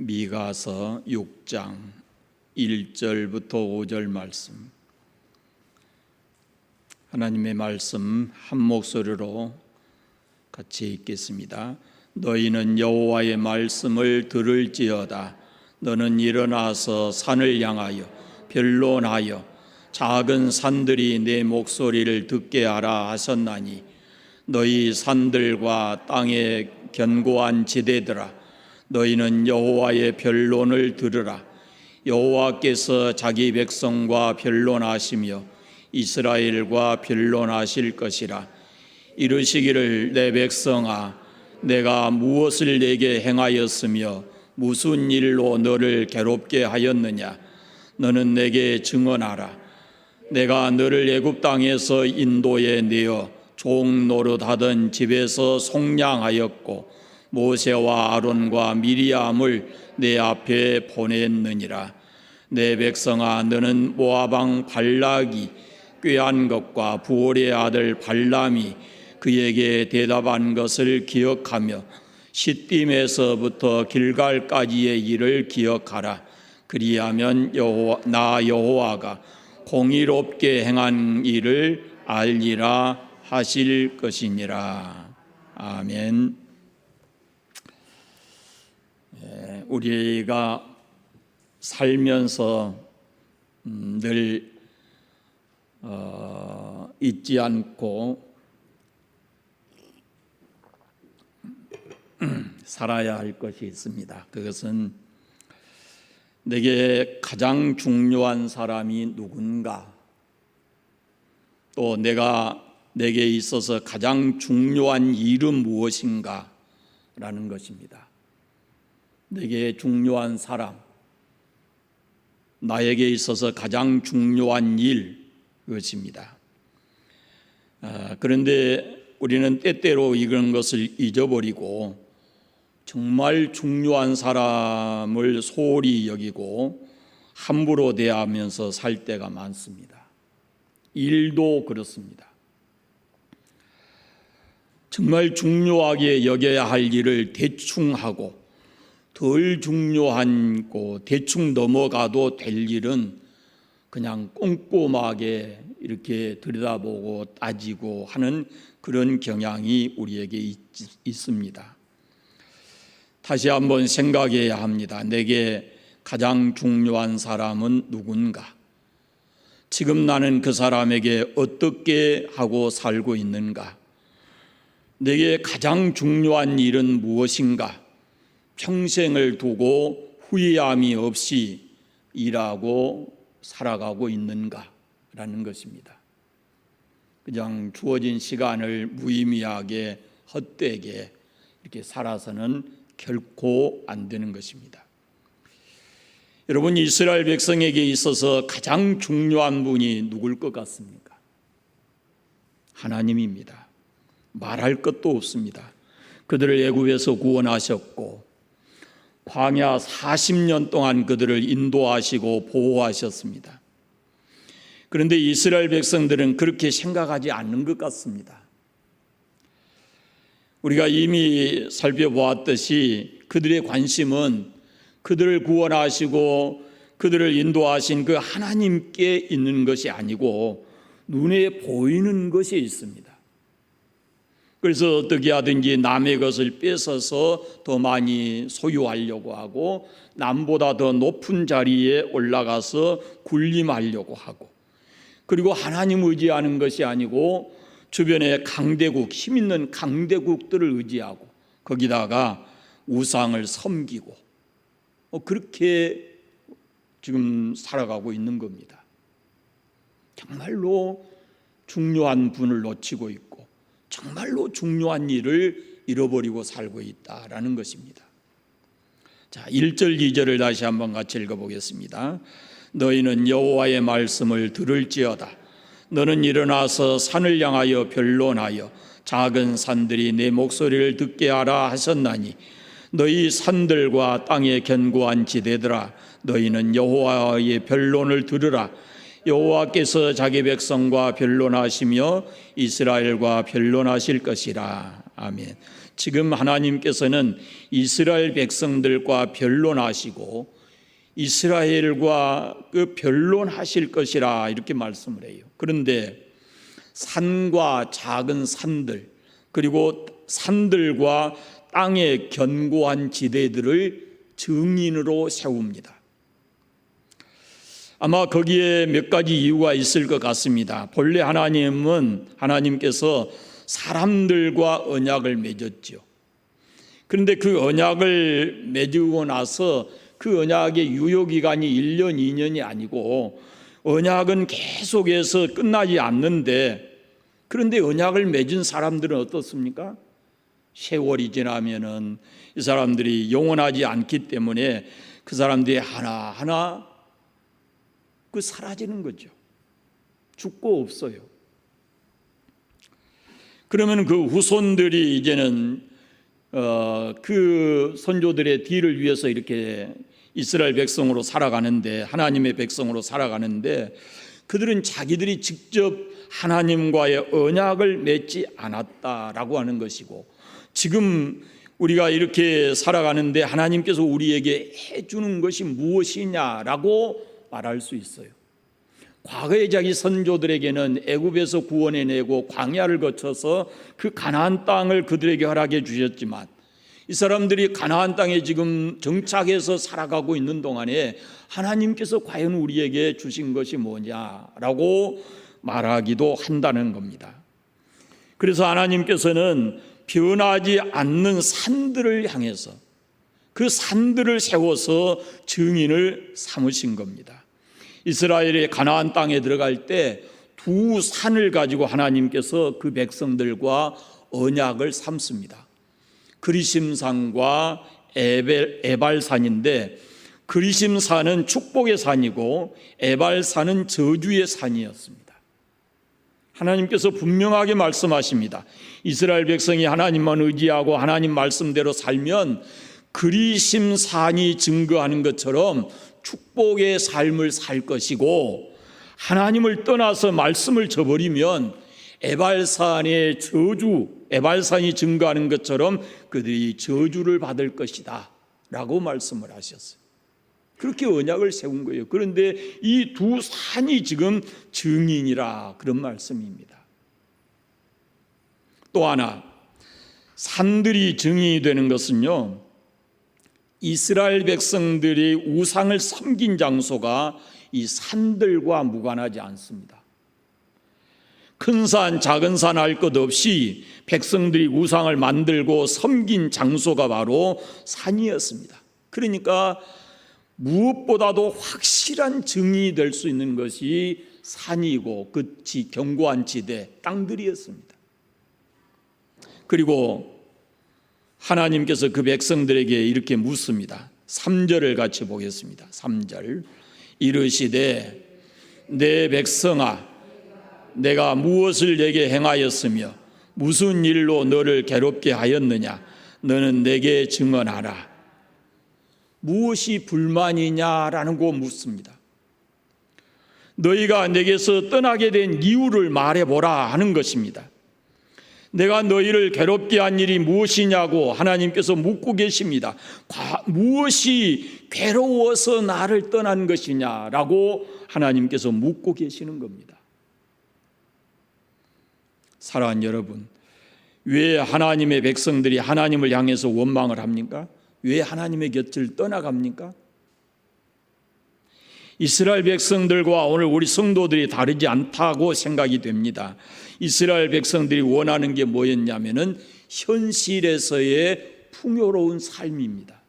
미가서 6장 1절부터 5절 말씀, 하나님의 말씀 한 목소리로 같이 읽겠습니다. 너희는 여호와의 말씀을 들을지어다. 너는 일어나서 산을 향하여 변론하여 작은 산들이 내 목소리를 듣게 하라 하셨나니, 너희 산들과 땅의 견고한 지대들아, 너희는 여호와의 변론을 들으라. 여호와께서 자기 백성과 변론하시며 이스라엘과 변론하실 것이라. 이르시기를, 내 백성아, 내가 무엇을 내게 행하였으며 무슨 일로 너를 괴롭게 하였느냐? 너는 내게 증언하라. 내가 너를 애굽 땅에서 인도에 내어 종 노릇하던 집에서 속량하였고 모세와 아론과 미리암을 내 앞에 보냈느니라. 내 백성아, 너는 모압 왕 발락이 꾀한 것과 부올의 아들 발람이 그에게 대답한 것을 기억하며 시딤에서부터 길갈까지의 일을 기억하라. 그리하면 나 여호와가 공의롭게 행한 일을 알리라 하실 것이니라. 아멘. 우리가 살면서 늘 잊지 않고 살아야 할 것이 있습니다. 그것은 내게 가장 중요한 사람이 누군가, 또 내게 있어서 가장 중요한 일은 무엇인가 라는 것입니다. 내게 중요한 사람, 나에게 있어서 가장 중요한 일, 그것입니다. 그런데 우리는 때때로 이런 것을 잊어버리고 정말 중요한 사람을 소홀히 여기고 함부로 대하면서 살 때가 많습니다. 일도 그렇습니다. 정말 중요하게 여겨야 할 일을 대충 하고, 덜 중요한 대충 넘어가도 될 일은 그냥 꼼꼼하게 이렇게 들여다보고 따지고 하는 그런 경향이 우리에게 있습니다. 다시 한번 생각해야 합니다. 내게 가장 중요한 사람은 누군가? 지금 나는 그 사람에게 어떻게 하고 살고 있는가? 내게 가장 중요한 일은 무엇인가? 평생을 두고 후회함이 없이 일하고 살아가고 있는가라는 것입니다. 그냥 주어진 시간을 무의미하게 헛되게 이렇게 살아서는 결코 안 되는 것입니다. 여러분, 이스라엘 백성에게 있어서 가장 중요한 분이 누굴 것 같습니까? 하나님입니다. 말할 것도 없습니다. 그들을 애굽에서 구원하셨고 광야 40년 동안 그들을 인도하시고 보호하셨습니다. 그런데 이스라엘 백성들은 그렇게 생각하지 않는 것 같습니다. 우리가 이미 살펴보았듯이 그들의 관심은 그들을 구원하시고 그들을 인도하신 그 하나님께 있는 것이 아니고 눈에 보이는 것이 있습니다. 그래서 어떻게 하든지 남의 것을 뺏어서 더 많이 소유하려고 하고, 남보다 더 높은 자리에 올라가서 군림하려고 하고, 그리고 하나님 의지하는 것이 아니고 주변에 강대국, 힘 있는 강대국들을 의지하고 거기다가 우상을 섬기고 그렇게 지금 살아가고 있는 겁니다. 정말로 중요한 분을 놓치고 있고 정말로 중요한 일을 잃어버리고 살고 있다라는 것입니다. 자, 1절 2절을 다시 한번 같이 읽어보겠습니다. 너희는 여호와의 말씀을 들을지어다. 너는 일어나서 산을 향하여 변론하여 작은 산들이 내 목소리를 듣게 하라 하셨나니, 너희 산들과 땅의 견고한 지대들아, 너희는 여호와의 변론을 들으라. 여호와께서 자기 백성과 변론하시며 이스라엘과 변론하실 것이라. 아멘. 지금 하나님께서는 이스라엘 백성들과 변론하시고 이스라엘과 그 변론하실 것이라 이렇게 말씀을 해요. 그런데 산과 작은 산들, 그리고 산들과 땅의 견고한 지대들을 증인으로 세웁니다. 아마 거기에 몇 가지 이유가 있을 것 같습니다. 본래 하나님께서 사람들과 언약을 맺었죠. 그런데 그 언약을 맺고 나서 그 언약의 유효기간이 1년, 2년이 아니고 언약은 계속해서 끝나지 않는데, 그런데 언약을 맺은 사람들은 어떻습니까? 세월이 지나면은 이 사람들이 영원하지 않기 때문에 그 사람들이 하나하나 사라지는 거죠. 죽고 없어요. 그러면 그 후손들이 이제는 그 선조들의 뒤를 위해서 이렇게 이스라엘 백성으로 살아가는데, 하나님의 백성으로 살아가는데, 그들은 자기들이 직접 하나님과의 언약을 맺지 않았다라고 하는 것이고, 지금 우리가 이렇게 살아가는데 하나님께서 우리에게 해주는 것이 무엇이냐라고 말할 수 있어요. 과거의 자기 선조들에게는 애굽에서 구원해내고 광야를 거쳐서 그 가나안 땅을 그들에게 허락해 주셨지만, 이 사람들이 가나안 땅에 지금 정착해서 살아가고 있는 동안에 하나님께서 과연 우리에게 주신 것이 뭐냐라고 말하기도 한다는 겁니다. 그래서 하나님께서는 변하지 않는 산들을 향해서 그 산들을 세워서 증인을 삼으신 겁니다. 이스라엘이 가나안 땅에 들어갈 때 두 산을 가지고 하나님께서 그 백성들과 언약을 삼습니다. 그리심산과 에발산인데, 그리심산은 축복의 산이고 에발산은 저주의 산이었습니다. 하나님께서 분명하게 말씀하십니다. 이스라엘 백성이 하나님만 의지하고 하나님 말씀대로 살면 그리심산이 증거하는 것처럼 축복의 삶을 살 것이고, 하나님을 떠나서 말씀을 저버리면 에발산의 에발산이 증거하는 것처럼 그들이 저주를 받을 것이다 라고 말씀을 하셨어요. 그렇게 언약을 세운 거예요. 그런데 이 두 산이 지금 증인이라, 그런 말씀입니다. 또 하나, 산들이 증인이 되는 것은요, 이스라엘 백성들이 우상을 섬긴 장소가 이 산들과 무관하지 않습니다. 큰 산, 작은 산 할 것 없이 백성들이 우상을 만들고 섬긴 장소가 바로 산이었습니다. 그러니까 무엇보다도 확실한 증인이 될 수 있는 것이 산이고 그 견고한 지대, 땅들이었습니다. 그리고 하나님께서 그 백성들에게 이렇게 묻습니다. 3절을 같이 보겠습니다. 3절, 이르시되 내 백성아, 내가 무엇을 내게 행하였으며 무슨 일로 너를 괴롭게 하였느냐, 너는 내게 증언하라. 무엇이 불만이냐라는 거 묻습니다. 너희가 내게서 떠나게 된 이유를 말해보라 하는 것입니다. 내가 너희를 괴롭게 한 일이 무엇이냐고 하나님께서 묻고 계십니다. 무엇이 괴로워서 나를 떠난 것이냐라고 하나님께서 묻고 계시는 겁니다. 사랑하는 여러분, 왜 하나님의 백성들이 하나님을 향해서 원망을 합니까? 왜 하나님의 곁을 떠나갑니까? 이스라엘 백성들과 오늘 우리 성도들이 다르지 않다고 생각이 됩니다. 이스라엘 백성들이 원하는 게 뭐였냐면은 현실에서의 풍요로운 삶입니다.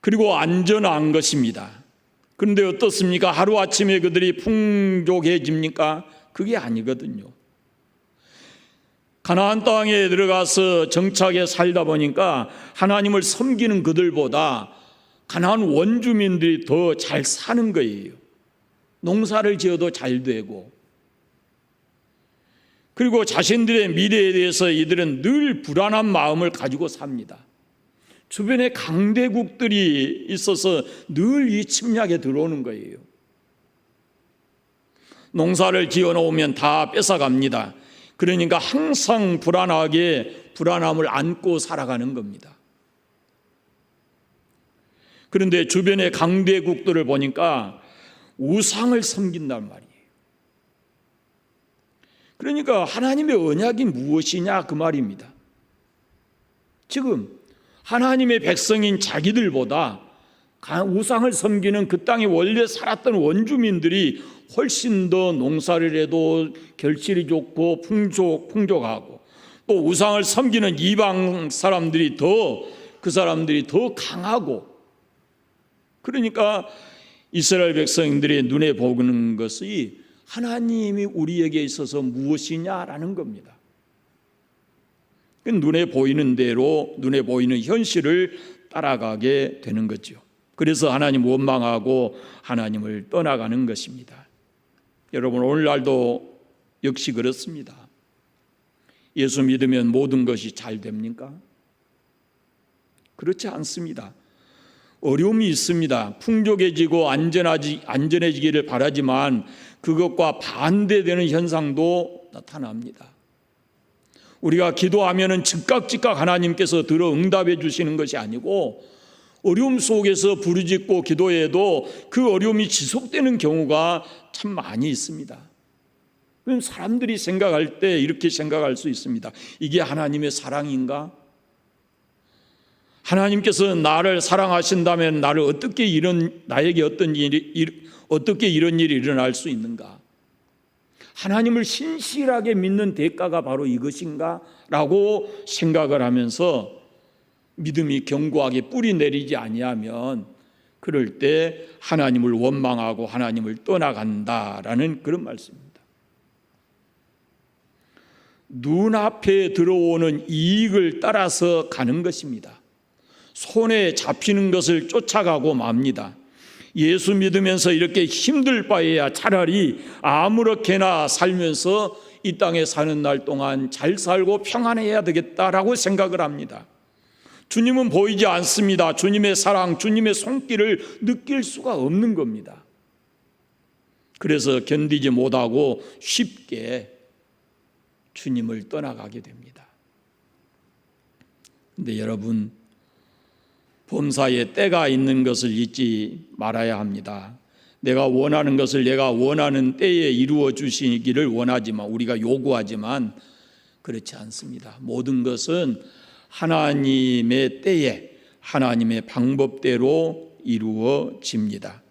그리고 안전한 것입니다. 그런데 어떻습니까? 하루아침에 그들이 풍족해집니까? 그게 아니거든요. 가나안 땅에 들어가서 정착해 살다 보니까 하나님을 섬기는 그들보다 가나안 원주민들이 더 잘 사는 거예요. 농사를 지어도 잘 되고, 그리고 자신들의 미래에 대해서 이들은 늘 불안한 마음을 가지고 삽니다. 주변에 강대국들이 있어서 늘 이 침략에 들어오는 거예요. 농사를 지어놓으면 다 뺏어갑니다. 그러니까 항상 불안함을 안고 살아가는 겁니다. 그런데 주변의 강대국들을 보니까 우상을 섬긴단 말이에요. 그러니까 하나님의 언약이 무엇이냐 그 말입니다. 지금 하나님의 백성인 자기들보다 우상을 섬기는 그 땅에 원래 살았던 원주민들이 훨씬 더 농사를 해도 결실이 좋고 풍족하고, 또 우상을 섬기는 이방 사람들이 그 사람들이 더 강하고, 그러니까 이스라엘 백성들의 눈에 보이는 것이 하나님이 우리에게 있어서 무엇이냐라는 겁니다. 눈에 보이는 대로, 눈에 보이는 현실을 따라가게 되는 거죠. 그래서 하나님 원망하고 하나님을 떠나가는 것입니다. 여러분, 오늘날도 역시 그렇습니다. 예수 믿으면 모든 것이 잘 됩니까? 그렇지 않습니다. 어려움이 있습니다. 풍족해지고 안전해지기를 바라지만 그것과 반대되는 현상도 나타납니다. 우리가 기도하면은 즉각 하나님께서 들어 응답해 주시는 것이 아니고, 어려움 속에서 부르짖고 기도해도 그 어려움이 지속되는 경우가 참 많이 있습니다. 그럼 사람들이 생각할 때 이렇게 생각할 수 있습니다. 이게 하나님의 사랑인가? 하나님께서 나를 사랑하신다면 나에게 어떻게 이런 일이 일어날 수 있는가? 하나님을 신실하게 믿는 대가가 바로 이것인가? 라고 생각을 하면서 믿음이 견고하게 뿌리 내리지 아니하면, 그럴 때 하나님을 원망하고 하나님을 떠나간다라는 그런 말씀입니다. 눈앞에 들어오는 이익을 따라서 가는 것입니다. 손에 잡히는 것을 쫓아가고 맙니다. 예수 믿으면서 이렇게 힘들 바에야 차라리 아무렇게나 살면서 이 땅에 사는 날 동안 잘 살고 평안해야 되겠다라고 생각을 합니다. 주님은 보이지 않습니다. 주님의 사랑, 주님의 손길을 느낄 수가 없는 겁니다. 그래서 견디지 못하고 쉽게 주님을 떠나가게 됩니다. 그런데 여러분, 범사에 때가 있는 것을 잊지 말아야 합니다. 내가 원하는 것을 내가 원하는 때에 이루어 주시기를 원하지만, 우리가 요구하지만 그렇지 않습니다. 모든 것은 하나님의 때에 하나님의 방법대로 이루어집니다.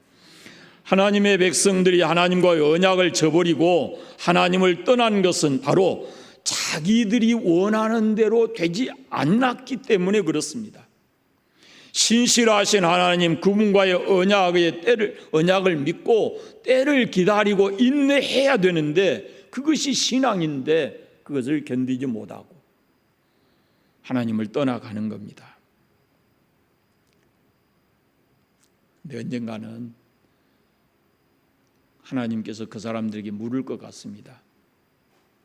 하나님의 백성들이 하나님과의 언약을 저버리고 하나님을 떠난 것은 바로 자기들이 원하는 대로 되지 않았기 때문에 그렇습니다. 신실하신 하나님, 그분과의 언약을 믿고 때를 기다리고 인내해야 되는데, 그것이 신앙인데 그것을 견디지 못하고 하나님을 떠나가는 겁니다. 근데 언젠가는 하나님께서 그 사람들에게 물을 것 같습니다.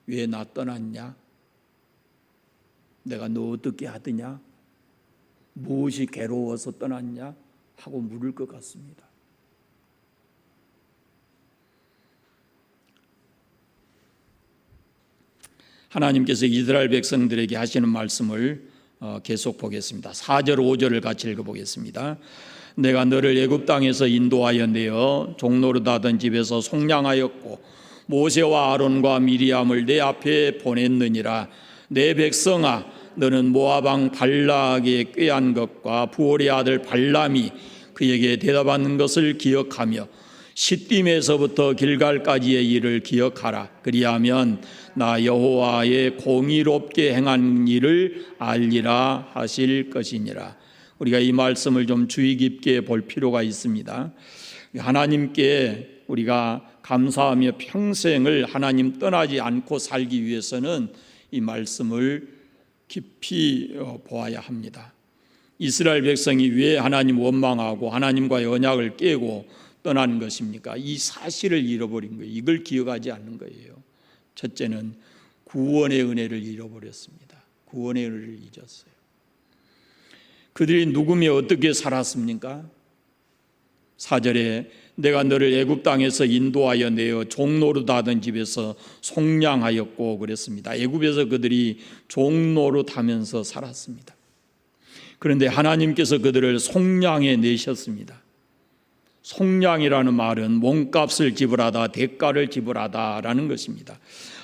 왜 나 떠났냐? 내가 너 어떻게 하더냐? 무엇이 괴로워서 떠났냐? 하고 물을 것 같습니다. 하나님께서 이스라엘 백성들에게 하시는 말씀을 계속 보겠습니다. 4절 5절을 같이 읽어보겠습니다. 내가 너를 애굽 땅에서 인도하여 내어 종노릇 하던 집에서 속량하였고 모세와 아론과 미리암을 내 앞에 보냈느니라. 내 백성아, 너는 모압 왕 발락에 꾀한 것과 부올의 아들 발람이 그에게 대답하는 것을 기억하며 시딤에서부터 길갈까지의 일을 기억하라. 그리하면 나 여호와의 공의롭게 행한 일을 알리라 하실 것이니라. 우리가 이 말씀을 좀 주의 깊게 볼 필요가 있습니다. 하나님께 우리가 감사하며 평생을 하나님 떠나지 않고 살기 위해서는 이 말씀을 깊이 보아야 합니다. 이스라엘 백성이 왜 하나님 원망하고 하나님과의 언약을 깨고 떠난 것입니까? 이 사실을 잃어버린 거예요. 이걸 기억하지 않는 거예요. 첫째는 구원의 은혜를 잃어버렸습니다. 구원의 은혜를 잊었어요. 그들이 누구며 어떻게 살았습니까? 4절에 내가 너를 애굽 땅에서 인도하여 내어 종노릇 하던 집에서 속량하였고 그랬습니다. 애굽에서 그들이 종노릇 하면서 살았습니다. 그런데 하나님께서 그들을 속량해 내셨습니다. 속량이라는 말은 몸값을 지불하다, 대가를 지불하다라는 것입니다.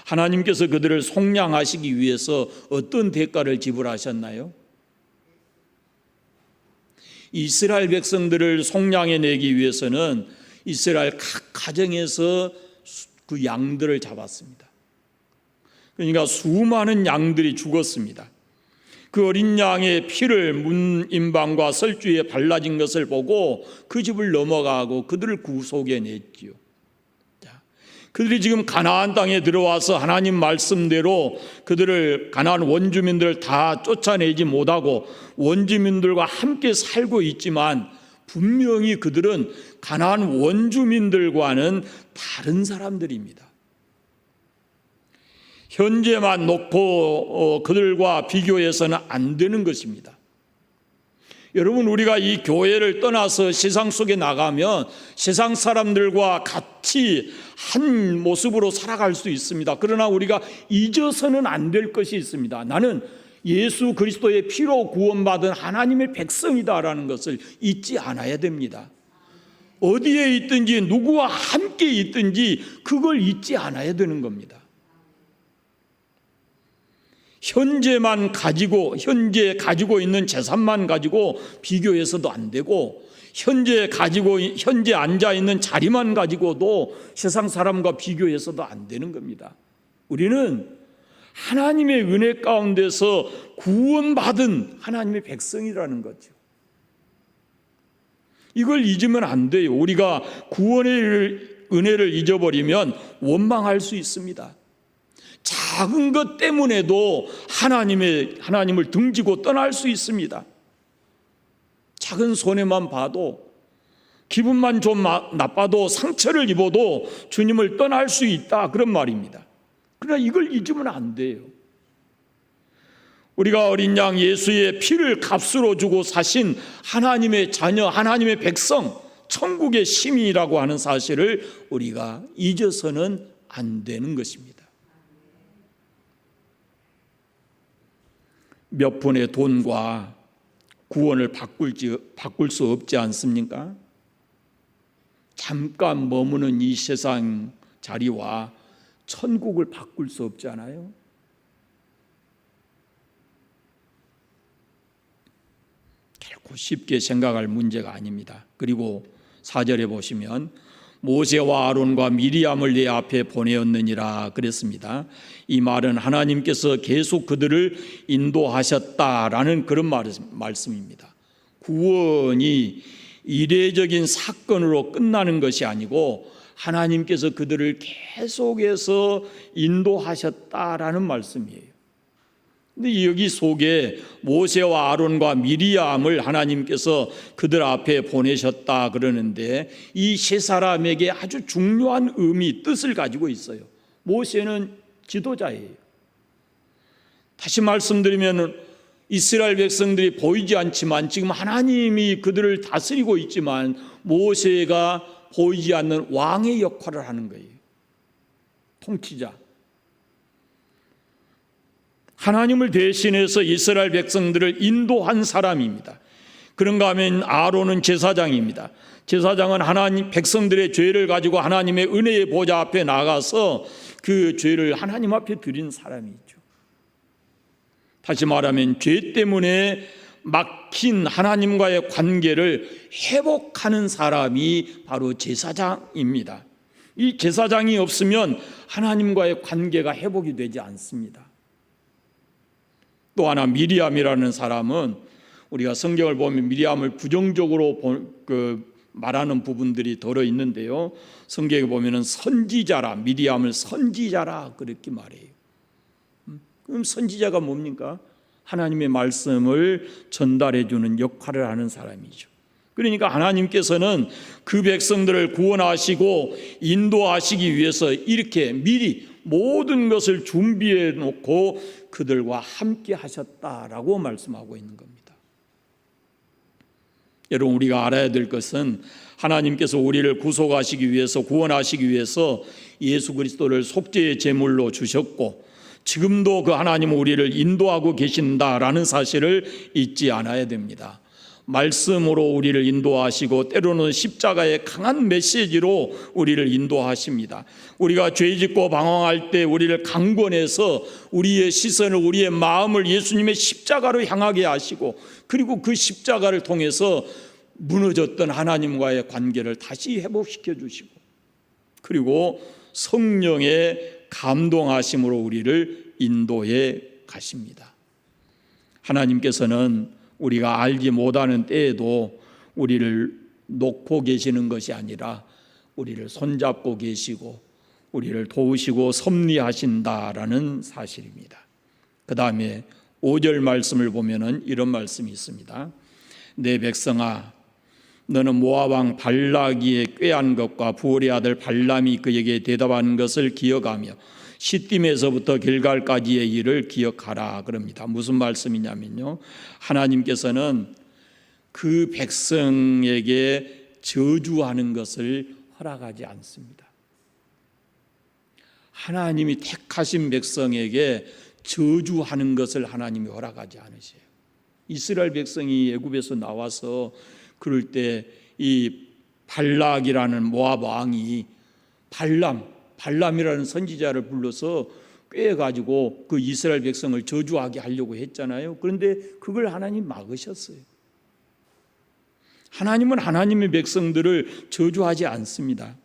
하나님께서 그들을 속량하시기 위해서 어떤 대가를 지불하셨나요? 이스라엘 백성들을 속량해 내기 위해서는 이스라엘 각 가정에서 그 양들을 잡았습니다. 그러니까 수많은 양들이 죽었습니다. 그 어린 양의 피를 문 임방과 설주에 발라진 것을 보고 그 집을 넘어가고 그들을 구속해 냈지요. 그들이 지금 가나안 땅에 들어와서 하나님 말씀대로 그들을 가나안 원주민들을 다 쫓아내지 못하고 원주민들과 함께 살고 있지만 분명히 그들은 가나안 원주민들과는 다른 사람들입니다. 현재만 놓고 그들과 비교해서는 안 되는 것입니다. 여러분, 우리가 이 교회를 떠나서 세상 속에 나가면 세상 사람들과 같이 한 모습으로 살아갈 수 있습니다. 그러나 우리가 잊어서는 안 될 것이 있습니다. 나는 예수 그리스도의 피로 구원받은 하나님의 백성이다라는 것을 잊지 않아야 됩니다. 어디에 있든지 누구와 함께 있든지 그걸 잊지 않아야 되는 겁니다. 현재 가지고 있는 재산만 가지고 비교해서도 안 되고, 현재 앉아 있는 자리만 가지고도 세상 사람과 비교해서도 안 되는 겁니다. 우리는 하나님의 은혜 가운데서 구원받은 하나님의 백성이라는 거죠. 이걸 잊으면 안 돼요. 우리가 구원의 은혜를 잊어버리면 원망할 수 있습니다. 작은 것 때문에도 하나님을 등지고 떠날 수 있습니다. 작은 손해만 봐도, 기분만 좀 나빠도, 상처를 입어도 주님을 떠날 수 있다, 그런 말입니다. 그러나 이걸 잊으면 안 돼요. 우리가 어린 양 예수의 피를 값으로 주고 사신 하나님의 자녀, 하나님의 백성, 천국의 시민이라고 하는 사실을 우리가 잊어서는 안 되는 것입니다. 몇 푼의 돈과 구원을 바꿀 수 없지 않습니까? 잠깐 머무는 이 세상 자리와 천국을 바꿀 수 없잖아요. 결코 쉽게 생각할 문제가 아닙니다. 그리고 4절에 보시면 모세와 아론과 미리암을 내 앞에 보내었느니라 그랬습니다. 이 말은 하나님께서 계속 그들을 인도하셨다라는 그런 말씀입니다. 구원이 이례적인 사건으로 끝나는 것이 아니고 하나님께서 그들을 계속해서 인도하셨다라는 말씀이에요. 근데 여기 속에 모세와 아론과 미리암을 하나님께서 그들 앞에 보내셨다 그러는데, 이 세 사람에게 아주 중요한 의미, 뜻을 가지고 있어요. 모세는 지도자예요. 다시 말씀드리면 이스라엘 백성들이 보이지 않지만 지금 하나님이 그들을 다스리고 있지만 모세가 보이지 않는 왕의 역할을 하는 거예요. 통치자. 하나님을 대신해서 이스라엘 백성들을 인도한 사람입니다. 그런가 하면 아론은 제사장입니다. 제사장은 하나님 백성들의 죄를 가지고 하나님의 은혜의 보좌 앞에 나가서 그 죄를 하나님 앞에 드린 사람이죠. 다시 말하면 죄 때문에 막힌 하나님과의 관계를 회복하는 사람이 바로 제사장입니다. 이 제사장이 없으면 하나님과의 관계가 회복이 되지 않습니다. 또 하나 미리암이라는 사람은 우리가 성경을 보면 미리암을 부정적으로 말하는 부분들이 들어 있는데요. 성경에 보면은 선지자라, 미리암을 선지자라 그렇게 말해요. 그럼 선지자가 뭡니까? 하나님의 말씀을 전달해 주는 역할을 하는 사람이죠. 그러니까 하나님께서는 그 백성들을 구원하시고 인도하시기 위해서 이렇게 미리 모든 것을 준비해 놓고 그들과 함께 하셨다라고 말씀하고 있는 겁니다. 여러분, 우리가 알아야 될 것은 하나님께서 우리를 구속하시기 위해서, 구원하시기 위해서 예수 그리스도를 속죄의 제물로 주셨고, 지금도 그 하나님은 우리를 인도하고 계신다라는 사실을 잊지 않아야 됩니다. 말씀으로 우리를 인도하시고 때로는 십자가의 강한 메시지로 우리를 인도하십니다. 우리가 죄짓고 방황할 때 우리를 강권해서 우리의 시선을, 우리의 마음을 예수님의 십자가로 향하게 하시고, 그리고 그 십자가를 통해서 무너졌던 하나님과의 관계를 다시 회복시켜 주시고, 그리고 성령의 감동하심으로 우리를 인도해 가십니다. 하나님께서는 우리가 알지 못하는 때에도 우리를 놓고 계시는 것이 아니라 우리를 손잡고 계시고 우리를 도우시고 섭리하신다라는 사실입니다. 그 다음에 5절 말씀을 보면은 이런 말씀이 있습니다. 내 백성아, 너는 모압 왕 발락이 꾀한 것과 부올의 아들 발람이 그에게 대답한 것을 기억하며 시딤에서부터 길갈까지의 일을 기억하라 그럽니다. 무슨 말씀이냐면요, 하나님께서는 그 백성에게 저주하는 것을 허락하지 않습니다. 하나님이 택하신 백성에게 저주하는 것을 하나님이 허락하지 않으세요. 이스라엘 백성이 애굽에서 나와서 그럴 때 이 발락이라는 모압 왕이 발람이라는 선지자를 불러서 꾀해가지고 그 이스라엘 백성을 저주하게 하려고 했잖아요. 그런데 그걸 하나님 막으셨어요. 하나님은 하나님의 백성들을 저주하지 않습니다.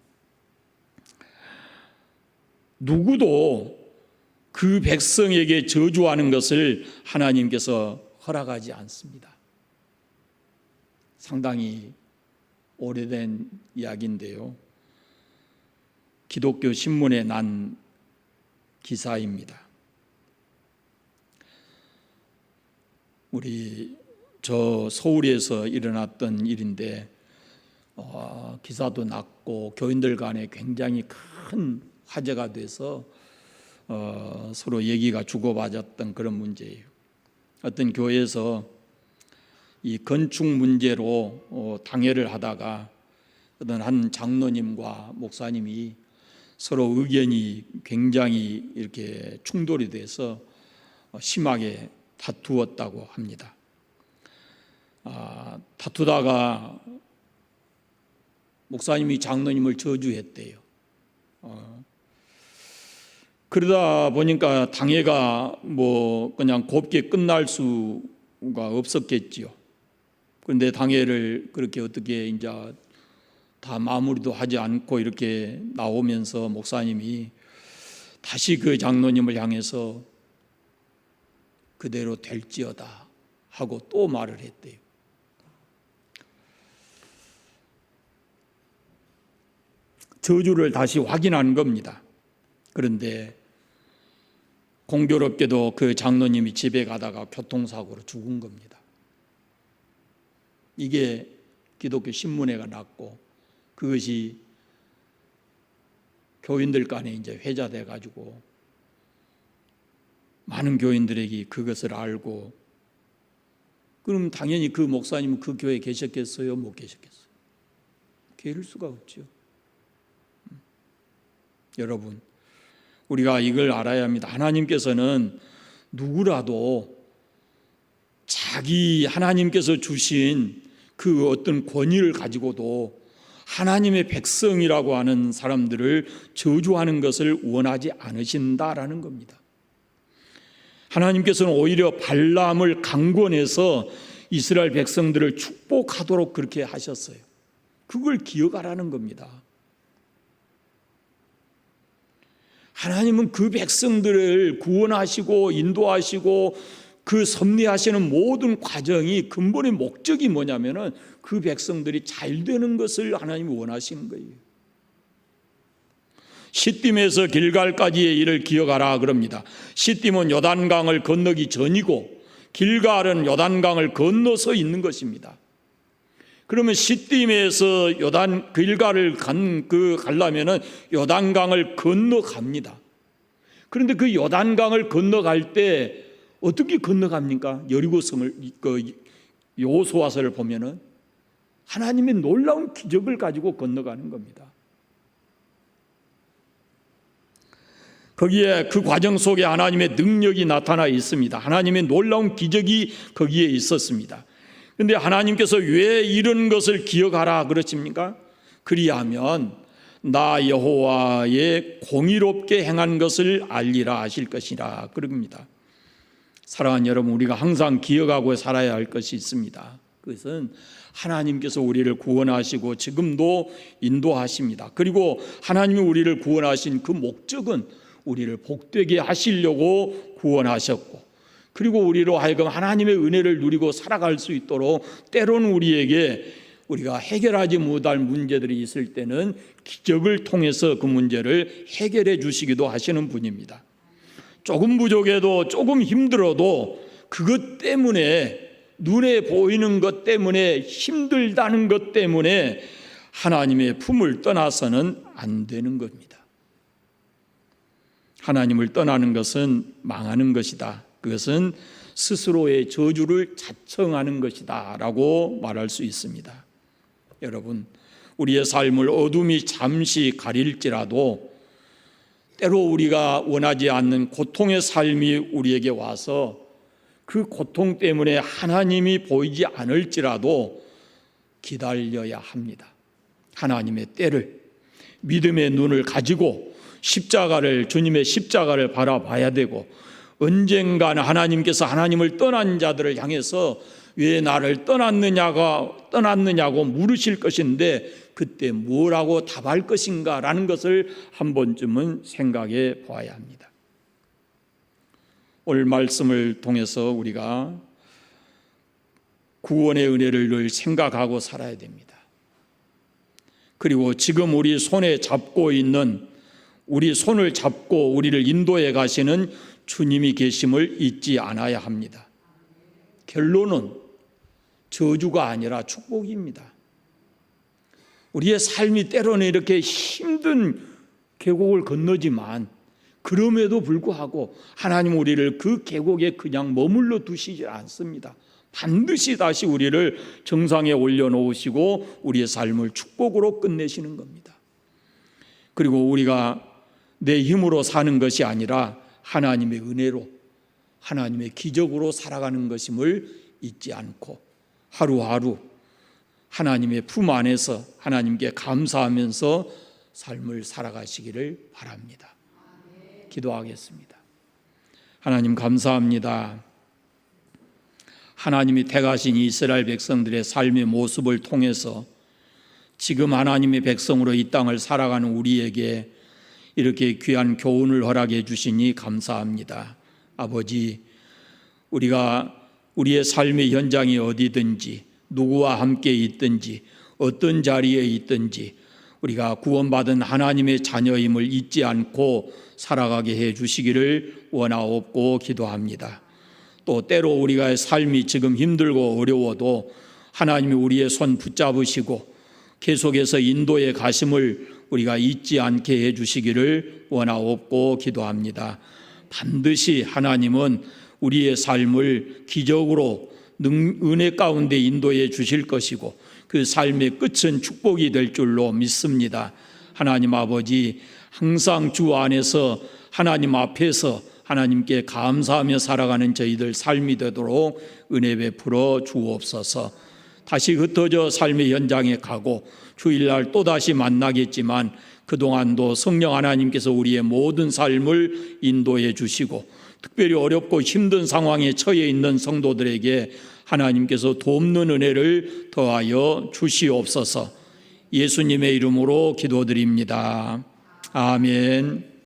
누구도 그 백성에게 저주하는 것을 하나님께서 허락하지 않습니다. 상당히 오래된 이야기인데요, 기독교 신문에 난 기사입니다. 저 서울에서 일어났던 일인데 기사도 났고 교인들 간에 굉장히 큰 화제가 돼서 서로 얘기가 주고받았던 그런 문제예요. 어떤 교회에서 이 건축 문제로 당회를 하다가 어떤 한 장로님과 목사님이 서로 의견이 굉장히 이렇게 충돌이 돼서 심하게 다투었다고 합니다. 다투다가 목사님이 장로님을 저주했대요. 그러다 보니까 당회가 그냥 곱게 끝날 수가 없었겠지요. 그런데 당회를 그렇게 어떻게 이제 다 마무리도 하지 않고 이렇게 나오면서 목사님이 다시 그 장로님을 향해서 그대로 될지어다 하고 또 말을 했대요. 저주를 다시 확인한 겁니다. 그런데 공교롭게도 그 장로님이 집에 가다가 교통사고로 죽은 겁니다. 이게 기독교 신문회가 났고 그것이 교인들 간에 이제 회자돼 가지고 많은 교인들에게 그것을 알고, 그럼 당연히 그 목사님은 그 교회에 계셨겠어요? 못 계셨겠어요? 계실 수가 없죠. 여러분, 우리가 이걸 알아야 합니다. 하나님께서는 누구라도 자기 하나님께서 주신 그 어떤 권위를 가지고도 하나님의 백성이라고 하는 사람들을 저주하는 것을 원하지 않으신다라는 겁니다. 하나님께서는 오히려 발람을 강권해서 이스라엘 백성들을 축복하도록 그렇게 하셨어요. 그걸 기억하라는 겁니다. 하나님은 그 백성들을 구원하시고 인도하시고 그 섭리하시는 모든 과정이 근본의 목적이 뭐냐면은 그 백성들이 잘 되는 것을 하나님이 원하시는 거예요. 시딤에서 길갈까지의 일을 기억하라 그럽니다. 시딤은 요단강을 건너기 전이고 길갈은 요단강을 건너서 있는 것입니다. 그러면 시딤에서 길갈을 가려면은 요단강을 건너갑니다. 그런데 그 요단강을 건너갈 때 어떻게 건너갑니까? 여리고성을 여호수아서를 보면은 하나님의 놀라운 기적을 가지고 건너가는 겁니다. 거기에 그 과정 속에 하나님의 능력이 나타나 있습니다. 하나님의 놀라운 기적이 거기에 있었습니다. 그런데 하나님께서 왜 이런 것을 기억하라 그러십니까? 그리하면 나 여호와의 공의롭게 행한 것을 알리라 하실 것이라 그럽니다. 사랑하는 여러분, 우리가 항상 기억하고 살아야 할 것이 있습니다. 그것은 하나님께서 우리를 구원하시고 지금도 인도하십니다. 그리고 하나님이 우리를 구원하신 그 목적은 우리를 복되게 하시려고 구원하셨고, 그리고 우리로 하여금 하나님의 은혜를 누리고 살아갈 수 있도록 때로는 우리에게 우리가 해결하지 못할 문제들이 있을 때는 기적을 통해서 그 문제를 해결해 주시기도 하시는 분입니다. 조금 부족해도 조금 힘들어도 그것 때문에, 눈에 보이는 것 때문에, 힘들다는 것 때문에 하나님의 품을 떠나서는 안 되는 겁니다. 하나님을 떠나는 것은 망하는 것이다. 그것은 스스로의 저주를 자청하는 것이다 라고 말할 수 있습니다. 여러분, 우리의 삶을 어둠이 잠시 가릴지라도 때로 우리가 원하지 않는 고통의 삶이 우리에게 와서 그 고통 때문에 하나님이 보이지 않을지라도 기다려야 합니다. 하나님의 때를, 믿음의 눈을 가지고 주님의 십자가를 바라봐야 되고, 언젠가는 하나님께서 하나님을 떠난 자들을 향해서 왜 나를 떠났느냐고 물으실 것인데 그때 뭐라고 답할 것인가 라는 것을 한 번쯤은 생각해 보아야 합니다. 오늘 말씀을 통해서 우리가 구원의 은혜를 늘 생각하고 살아야 됩니다. 그리고 지금 우리 손에 잡고 있는, 우리 손을 잡고 우리를 인도해 가시는 주님이 계심을 잊지 않아야 합니다. 결론은 저주가 아니라 축복입니다. 우리의 삶이 때로는 이렇게 힘든 계곡을 건너지만 그럼에도 불구하고 하나님 우리를 그 계곡에 그냥 머물러 두시지 않습니다. 반드시 다시 우리를 정상에 올려놓으시고 우리의 삶을 축복으로 끝내시는 겁니다. 그리고 우리가 내 힘으로 사는 것이 아니라 하나님의 은혜로, 하나님의 기적으로 살아가는 것임을 잊지 않고 하루하루 하나님의 품 안에서 하나님께 감사하면서 삶을 살아가시기를 바랍니다. 기도하겠습니다. 하나님 감사합니다. 하나님이 택하신 이스라엘 백성들의 삶의 모습을 통해서 지금 하나님의 백성으로 이 땅을 살아가는 우리에게 이렇게 귀한 교훈을 허락해 주시니 감사합니다. 아버지, 우리가 우리의 삶의 현장이 어디든지, 누구와 함께 있든지, 어떤 자리에 있든지 우리가 구원받은 하나님의 자녀임을 잊지 않고 살아가게 해 주시기를 원하옵고 기도합니다. 또 때로 우리가 삶이 지금 힘들고 어려워도 하나님이 우리의 손 붙잡으시고 계속해서 인도에 가심을 우리가 잊지 않게 해 주시기를 원하옵고 기도합니다. 반드시 하나님은 우리의 삶을 기적으로 은혜 가운데 인도해 주실 것이고 그 삶의 끝은 축복이 될 줄로 믿습니다. 하나님 아버지, 항상 주 안에서 하나님 앞에서 하나님께 감사하며 살아가는 저희들 삶이 되도록 은혜 베풀어 주옵소서. 다시 흩어져 삶의 현장에 가고 주일날 또다시 만나겠지만 그동안도 성령 하나님께서 우리의 모든 삶을 인도해 주시고 특별히 어렵고 힘든 상황에 처해 있는 성도들에게 하나님께서 돕는 은혜를 더하여 주시옵소서. 예수님의 이름으로 기도드립니다. 아멘.